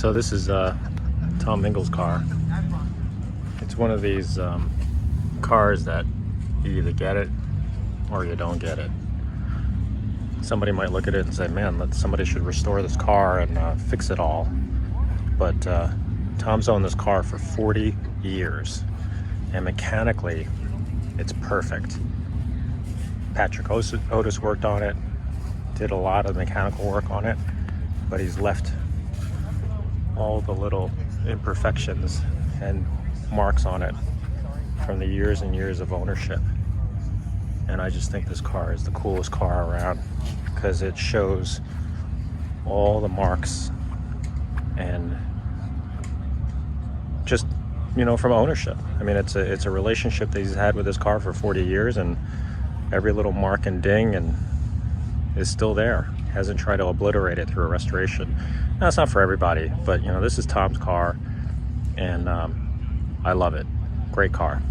So this is Tom Ingles' car. It's one of these cars that you either get it or you don't get it. Somebody might look at it and say, man, somebody should restore this car and fix it all. But Tom's owned this car for 40 years, and mechanically it's perfect. Patrick Otis worked on it, did a lot of mechanical work on it, but he's left all the little imperfections and marks on it from the years and years of ownership. And I just think this car is the coolest car around because it shows all the marks and just, you know, from ownership. I mean, it's a relationship that he's had with this car for 40 years, and every little mark and ding and is still there. Hasn't tried to obliterate it through a restoration. Now, it's not for everybody, but you know, this is Tom's car, and I love it. Great car.